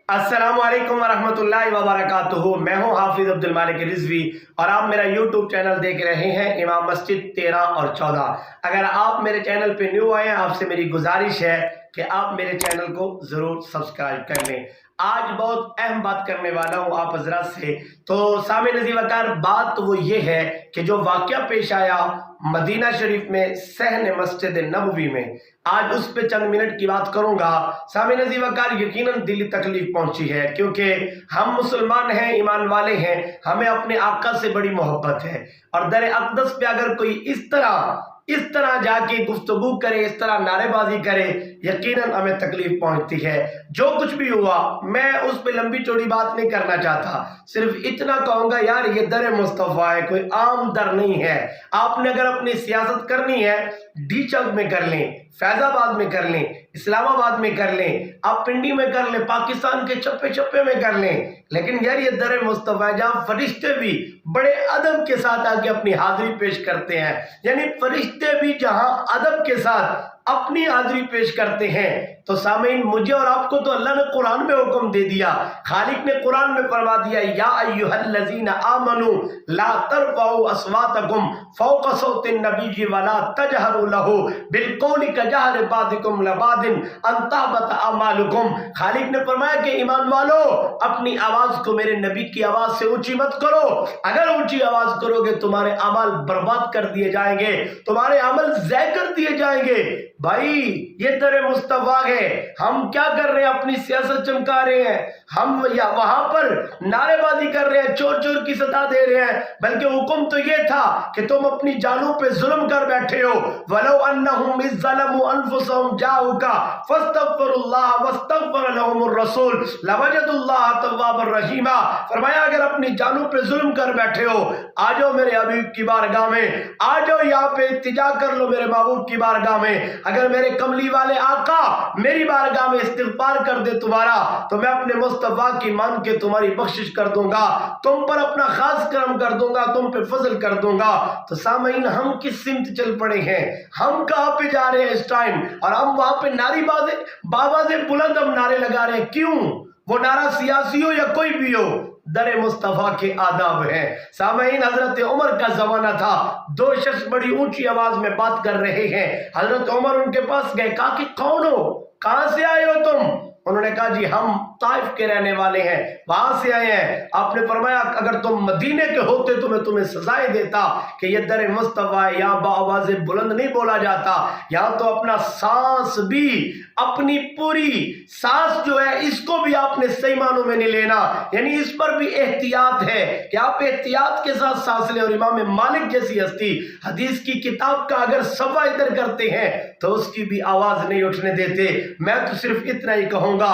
السلام علیکم ورحمۃ اللہ وبرکاتہ۔ میں ہوں حافظ عبد المالک رضوی اور آپ میرا یوٹیوب چینل دیکھ رہے ہیں امام مسجد 13 اور 14۔ اگر آپ میرے چینل پہ نیو آئے ہیں، آپ سے میری گزارش ہے کہ آپ میرے چینل کو ضرور سبسکرائب کر لیں۔ آج بہت اہم بات کرنے والا ہوں آپ حضرات سے۔ تو سامع نظیر وقار، بات وہ یہ ہے کہ جو واقعہ پیش آیا مدینہ شریف میں صحن مسجد نبوی میں، آج اس پہ چند منٹ کی بات کروں گا۔ سامع نظیر وقار، یقیناً دلی تکلیف پہنچی ہے، کیونکہ ہم مسلمان ہیں، ایمان والے ہیں، ہمیں اپنے آقا سے بڑی محبت ہے، اور در اقدس پہ اگر کوئی اس طرح جا کے گفتگو کرے، اس طرح نعرے بازی کرے، یقیناً ہمیں تکلیف پہنچتی ہے۔ جو کچھ بھی ہوا، میں اس پہ لمبی چوڑی بات نہیں کرنا چاہتا، صرف اتنا کہوں گا یار یہ در مصطفیٰ ہے، کوئی عام در نہیں ہے۔ آپ نے اگر اپنی سیاست کرنی ہے، ڈی چوک میں کر لیں، فیض آباد میں کر لیں، اسلام آباد میں کر لیں، آپ پنڈی میں کر لیں، پاکستان کے چپے چپے میں کر لیں، لیکن یار یہ در مصطفیٰ ہے جہاں فرشتے بھی بڑے ادب کے ساتھ آ کے اپنی حاضری پیش کرتے ہیں، یعنی فرشتے بھی جہاں ادب کے ساتھ اپنی حاضری پیش کرتے ہیں۔ تو سامعین، مجھے اور آپ کو تو اللہ نے قرآن میں حکم دے دیا، خالق نے قرآن میں فرما دیا، یا ایھا الذین آمنوا لا ترفعوا اصواتکم فوق صوت النبی ولا تجہروا لہ بالقول کجہر بعضکم لبعض ان تحبط اعمالکم۔ خالق نے فرمایا کہ ایمان والو، اپنی آواز کو میرے نبی کی آواز سے اونچی مت کرو، اگر اونچی آواز کرو گے تمہارے اعمال برباد کر دیے جائیں گے، تمہارے عمل ضائع کر دیے جائیں گے۔ بھائی یہ در مصطفیٰ ہے، ہم کیا کر رہے ہیں؟ اپنی سیاست چمکا رہے ہیں، ہم یا وہاں پر نعرے بازی کر رہے ہیں، چور چور کی صدا دے رہے ہیں، بلکہ حکم تو یہ تھا کہ تم اپنی جانوں پہ ظلم کر بیٹھے ہو۔ وَلَوْ أَنَّهُمْ إِذْ ظَلَمُوا أَنفُسَهُمْ جَاءُوكَ فَاسْتَغْفَرُوا اللَّهَ وَاسْتَغْفَرَ لَهُمُ الرَّسُولُ لَوَجَدُوا اللَّهَ تَوَّابًا رَحِيمًا۔ فرمایا اگر اپنی جانوں پہ ظلم کر بیٹھے ہو، آ جاؤ میرے حبیب کی بارگاہ میں، آ جاؤ یہاں پہ التجا کر لو میرے محبوب کی بارگاہ میں۔ اگر میرے کملی والے آقا میری بارگاہ میں استغفار کر دے تمہارا، تو میں اپنے مصطفیٰ کی مان کے تمہاری بخشش کر دوں گا، تم پر اپنا خاص کرم کر دوں گا، تم پہ فضل کر دوں گا۔ تو سامعین، ہم کس سمت چل پڑے ہیں؟ ہم کہاں پہ جا رہے ہیں اس ٹائم؟ اور ہم وہاں پہ نعرے بازے بلند ہم نعرے لگا رہے ہیں، کیوں؟ وہ نعرہ سیاسی ہو یا کوئی بھی ہو، در مصطفیٰ کے آداب ہیں۔ سامعین، حضرت عمر کا زمانہ تھا، دو شخص بڑی اونچی آواز میں بات کر رہے ہیں۔ حضرت عمر ان کے پاس گئے، کہا کہ کون ہو، کہاں سے آئے ہو تم؟ انہوں نے کہا جی ہم طائف کے رہنے والے ہیں، وہاں سے آئے ہیں۔ آپ نے فرمایا اگر تم مدینے کے ہوتے تو میں تمہیں سزائے دیتا کہ یہ در مصطفیٰ ہے، یہاں بآواز بلند نہیں بولا جاتا، یہاں تو اپنا سانس بھی، اپنی پوری سانس جو ہے اس کو بھی آپ نے صحیح معنوں میں نہیں لینا، یعنی اس پر بھی احتیاط ہے کہ آپ احتیاط کے ساتھ سانس لیں۔ اور امام مالک جیسی ہستی حدیث کی کتاب کا اگر صفحہ ادھر کرتے ہیں تو اس کی بھی آواز نہیں اٹھنے دیتے۔ میں تو صرف اتنا ہی کہوں گا،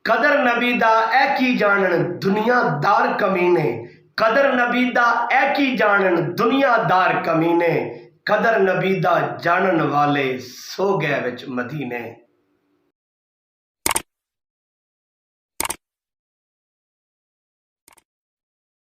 قدر نبی دا اے کی جانن دنیا دار کمینے، قدر نبی دا اے کی جانن دنیا دار کمینے، قدر نبی دا جانن والے سو گئے وچ مدینے۔